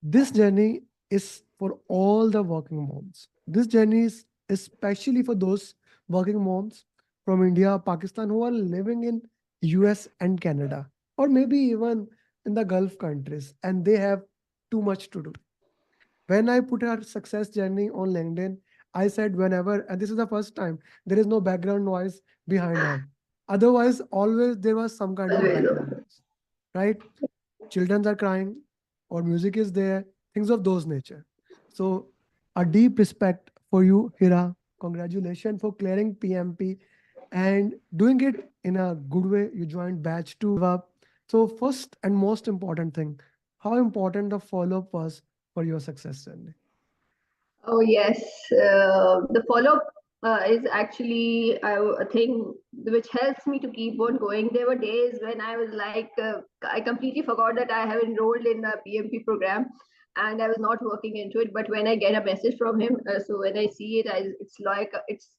This journey is for all the working moms. This journey is especially for those working moms from India, Pakistan who are living in US and Canada, or maybe even in the Gulf countries, and they have too much to do. When I put her success journey on LinkedIn, I said whenever, and this is the first time, there is no background noise behind her. Otherwise, always there was some kind of Always. background noise, right? Children are crying, or music is there, things of those nature. So, a deep respect for you, Hira. Congratulations for clearing PMP and doing it in a good way. You joined batch to live up. So, first and most important thing, how important the follow up was for your success journey. Oh yes, the follow-up is actually a thing which helps me to keep on going. There were days when I was like, I completely forgot that I have enrolled in the PMP program, and I was not working into it. But when I get a message from him, so when I see it, it's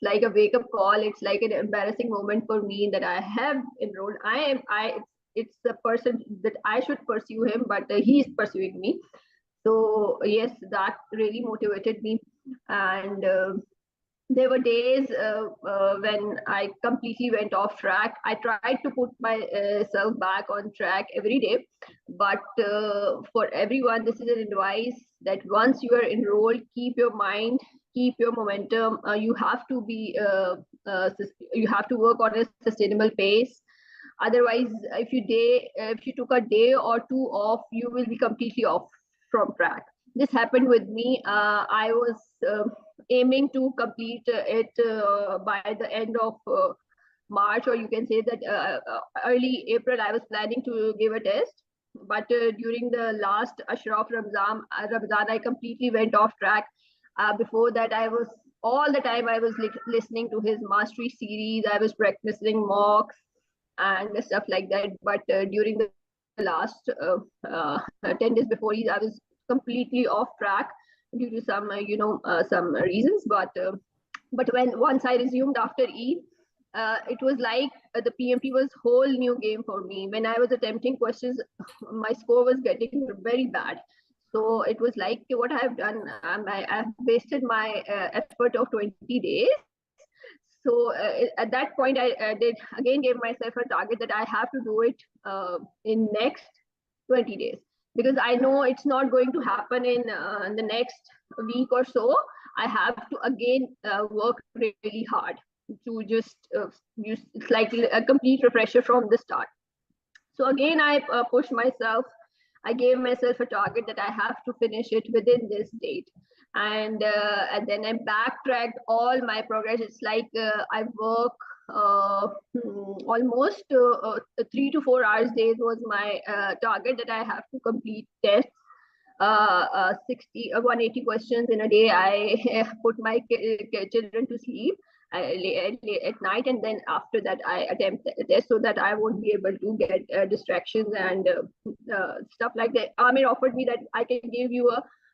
like a wake-up call. It's like an embarrassing moment for me that I have enrolled. It's the person that I should pursue him, but he's pursuing me. So yes, that really motivated me. And there were days when I completely went off track. I tried to put myself back on track every day, but for everyone, this is an advice that once you are enrolled, keep your mind, keep your momentum. You have to work on a sustainable pace. Otherwise, if you took a day or two off, you will be completely off from track. This happened with me. I was aiming to complete it by the end of March, or you can say that early April. I was planning to give a test, but during the last Ashraf Ramadan, I completely went off track. Before that, I was all the time I was listening to his mastery series. I was practicing mocks and stuff like that. But during the last 10 days before Eid, I was completely off track due to some, some reasons. But when once I resumed after Eid, it was like the PMP was whole new game for me. When I was attempting questions, my score was getting very bad. So it was like what I have done. I've wasted my effort of 20 days. So at that point, I did again gave myself a target that I have to do it in next 20 days, because I know it's not going to happen in the next week or so. I have to again work really hard to just use, it's like a complete refresher from the start. So again, I pushed myself. I gave myself a target that I have to finish it within this date, and then I backtracked all my progress. It's like I work almost 3 to 4 hours days was my target that I have to complete tests. 180 questions in a day. I put my children to sleep at night, and then after that I attempt the test so that I won't be able to get distractions and stuff like that. Amir offered me that I can give you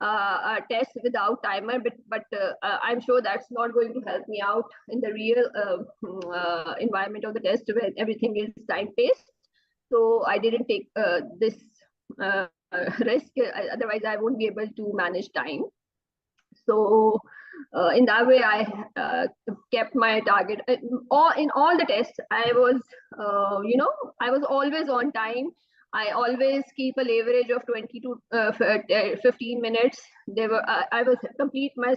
a test without timer, but I'm sure that's not going to help me out in the real environment of the test when everything is time paced. So I didn't take this risk. Otherwise, I won't be able to manage time. So in that way, I kept my target. In all the tests, I was, I was always on time. I always keep a leverage of 20 to 15 minutes. I was complete my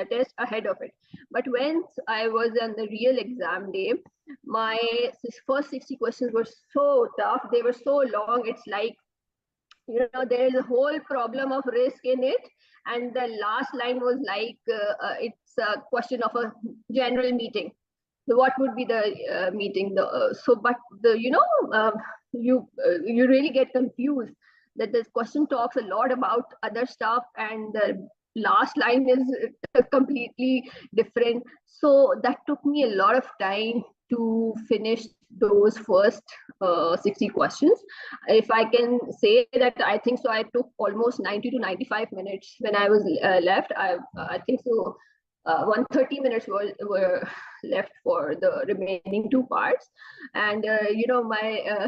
test ahead of it. But when I was on the real exam day, my first 60 questions were so tough. They were so long. It's like, there is a whole problem of risk in it, and the last line was like it's a question of a general meeting. So what would be the meeting, but the you really get confused that this question talks a lot about other stuff, and the last line is completely different. So that took me a lot of time to finish those first 60 questions. If I can say that, I think so. I took almost 90 to 95 minutes when I was left. I think so. 130 minutes were left for the remaining two parts. And my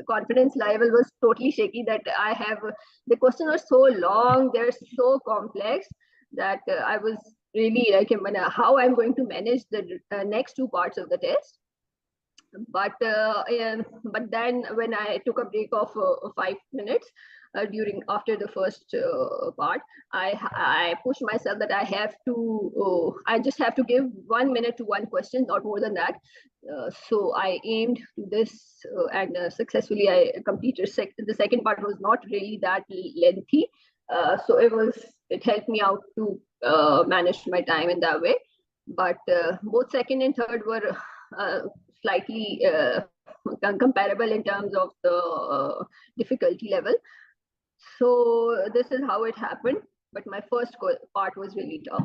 confidence level was totally shaky, that I have the questions are so long, they're so complex, that I was really like, how I'm going to manage the next two parts of the test. But then when I took a break of 5 minutes during after the first part, I pushed myself that I just have to give 1 minute to one question, not more than that. So I aimed to this, and successfully I completed. The second part was not really that lengthy, so it helped me out to manage my time in that way. But both second and third were slightly comparable in terms of the difficulty level. So this is how it happened. But my first part was really tough.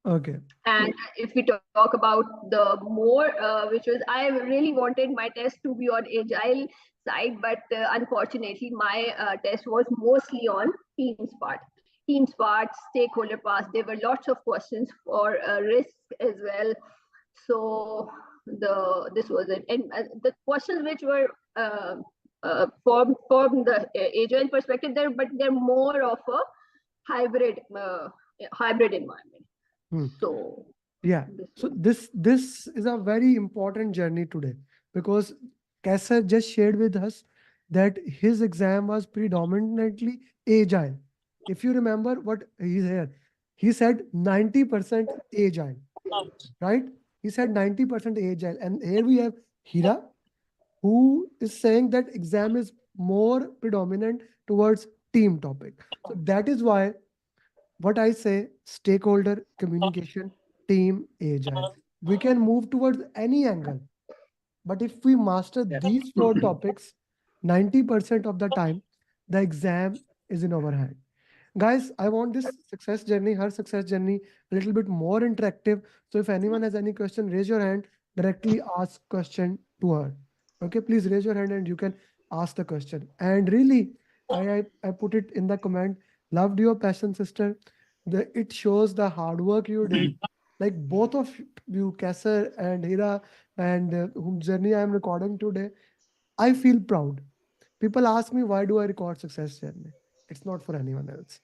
Okay. And if we talk about the more, which was, I really wanted my test to be on agile side, but unfortunately, my test was mostly on teams part. Teams part, stakeholder part. There were lots of questions for risk as well. So this was it, and the questions which were from the agile perspective, they're more of a hybrid hybrid environment. Hmm. So Yeah. So this is a very important journey today, because Kaiser just shared with us that his exam was predominantly agile. If you remember what he's here, he said 90% agile, right? He said 90% agile. And here we have Hira, who is saying that exam is more predominant towards team topic. So that is why what I say, stakeholder communication, team, agile. We can move towards any angle. But if we master these four topics, 90% of the time, the exam is in our hand. Guys, I want this success journey, her success journey, a little bit more interactive. So if anyone has any question, raise your hand, directly ask question to her. Okay, please raise your hand and you can ask the question. And really, I put it in the comment, loved your passion, sister. It shows the hard work you did. Like both of you, Kasser and Hira, and whom journey I am recording today, I feel proud. People ask me, why do I record success journey? It's not for anyone else.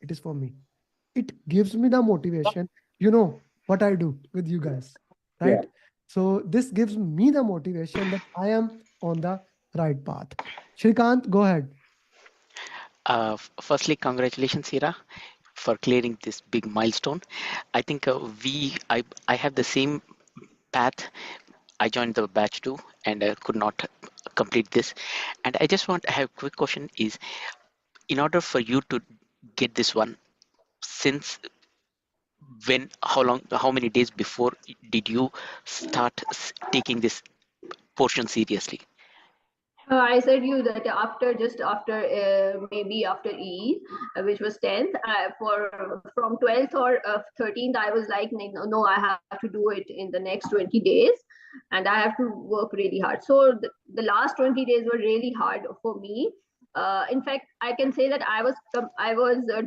It is for me. It gives me the motivation. You know what I do with you guys, Yeah. right? So this gives me the motivation that I am on the right path. Shrikant, go ahead. Firstly, congratulations, Hira, for clearing this big milestone. I think I have the same path. I joined the batch too, and could not complete this. And I just want to have a quick question: is in order for you to get this one, since when, how long, how many days before did you start taking this portion seriously? I said you that just after maybe after Eid, which was 10th, for from 12th or 13th, I was like, no, I have to do it in the next 20 days, and I have to work really hard. So the last 20 days were really hard for me. In fact, I can say that I was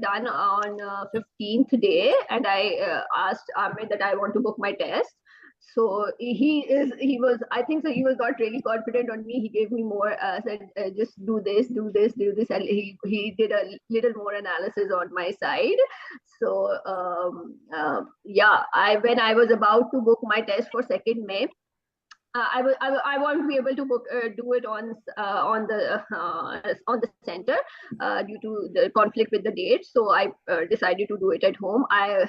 done on 15th day, and I asked Ahmed that I want to book my test. So he was, I think so, he was not really confident on me. He gave me more, said just do this, do this, do this, and he did a little more analysis on my side. So yeah, I when I was about to book my test for 2nd May, I won't be able to do it on the center due to the conflict with the date. So I decided to do it at home. I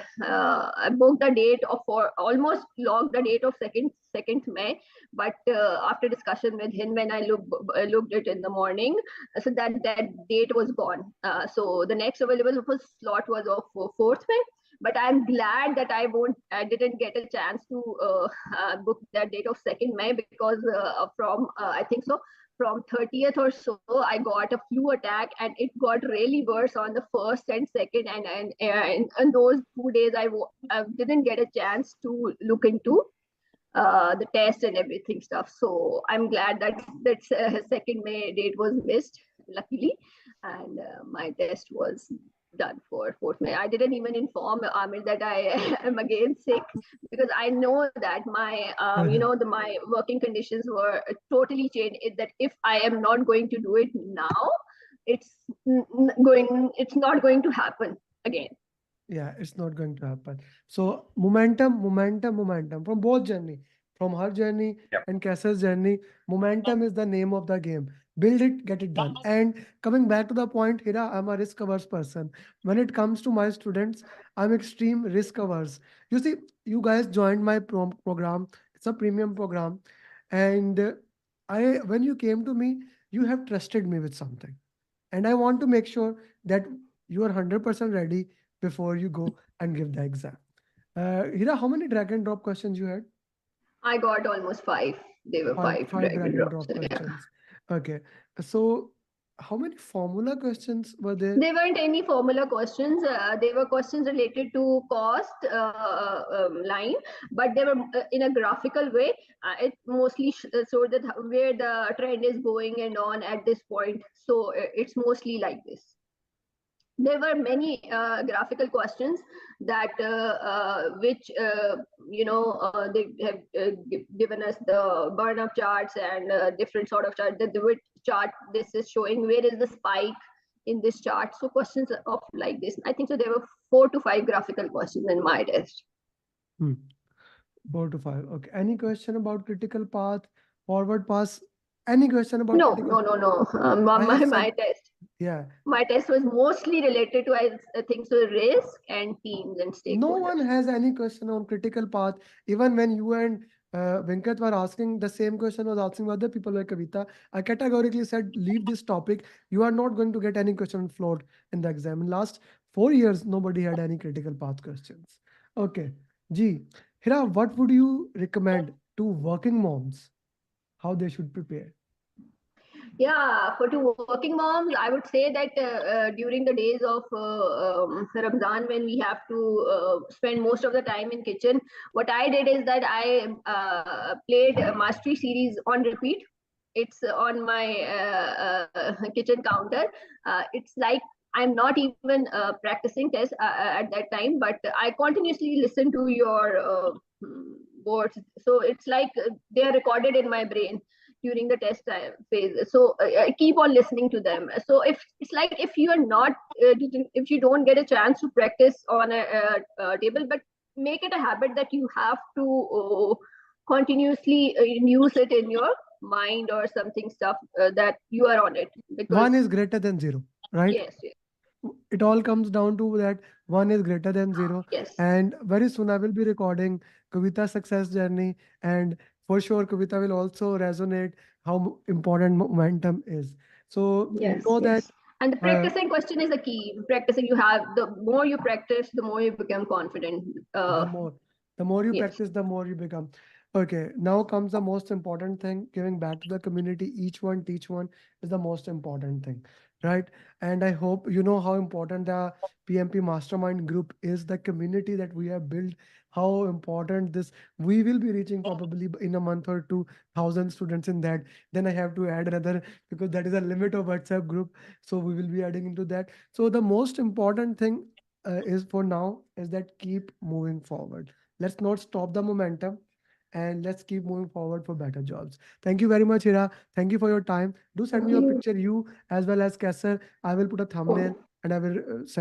booked the date of for almost logged the date of second May, but after discussion with him, when I looked it in the morning, so that date was gone. So the next available slot was of 4th May, but I'm glad that I didn't get a chance to book that date of 2nd May, because from I think so from 30th or so, I got a flu attack, and it got really worse on the first and second, and those 2 days I didn't get a chance to look into the test and everything stuff. So I'm glad that 2nd May date was missed, luckily, and my test was done for fourth May. I didn't even inform Amir that I am again sick, because I know that my my working conditions were totally changed. That if I am not going to do it now, it's not going to happen again. Yeah, it's not going to happen. So momentum from both journey, from her journey Yep. and Cass's journey. Momentum is the name of the game. Build it, get it done. And coming back to the point, Hira, I'm a risk averse person. When it comes to my students, I'm extreme risk averse. You see, you guys joined my program. It's a premium program, and I when you came to me, you have trusted me with something, and I want to make sure that you are 100% ready before you go and give the exam. Hira, how many drag and drop questions you had? I got almost five. They were Five, five five drag and drag and drops. drop Yeah. questions. Okay. So how many formula questions were there? There weren't any formula questions. They were questions related to cost line, but they were in a graphical way. It mostly showed that where the trend is going and on at this point. So it's mostly like this. There were many graphical questions that which they have given us the burn up charts and different sort of chart. The which chart this is showing, where is the spike in this chart. So questions of like this, I think so there were 4 to 5 graphical questions in my test. Hmm. 4 to 5. Okay. Any question about critical path, forward pass? Any question about No, critical? no, no, no. I have My some. test, Yeah. my test was mostly related to, I think so, risk and teams and No one stakeholders. has any question on critical path. Even when you and Venkat were asking, the same question was asking other people like Kavita. I categorically said, leave this topic. You are not going to get any question float in the exam. In last 4 years, nobody had any critical path questions. Okay. G. Hira, what would you recommend to working moms? How they should prepare? Yeah, for two working moms, I would say that during the days of Ramadan, when we have to spend most of the time in kitchen, what I did is that I played a Mastery series on repeat. It's on my kitchen counter. It's like I'm not even practicing tests at that time, but I continuously listen to your boards. So it's like they are recorded in my brain during the test phase. So I keep on listening to them. So if it's like, if you are not if you don't get a chance to practice on a table, but make it a habit that you have to continuously use it in your mind or something stuff, that you are on it, One because is greater than zero, right? yes, yes, It all comes down to that one is greater than zero. yes, And very soon I will be recording Kavita's success journey. And for sure, Kavita will also resonate how important momentum is. So you yes, know that yes. And the uh, practicing question is the key. Practicing, you have, the more you practice, the more you become confident. the more the more you Yes. practice, the more you become. Okay, now comes the most important thing, giving back to the community. Each one teach one is the most important thing, right? And I hope you know how important the PMP mastermind group is, the community that we have built, how important this. We will be reaching probably in a month or 2,000 students in that. Then I have to add another, because that is a limit of WhatsApp group, so we will be adding into that. So the most important thing is for now is that keep moving forward. Let's not stop the momentum, and let's keep moving forward for better jobs. Thank you very much, Hira. Thank you for your time. Do send Thank me your you. picture, you as well as Kesser. I will put a thumbnail and I will send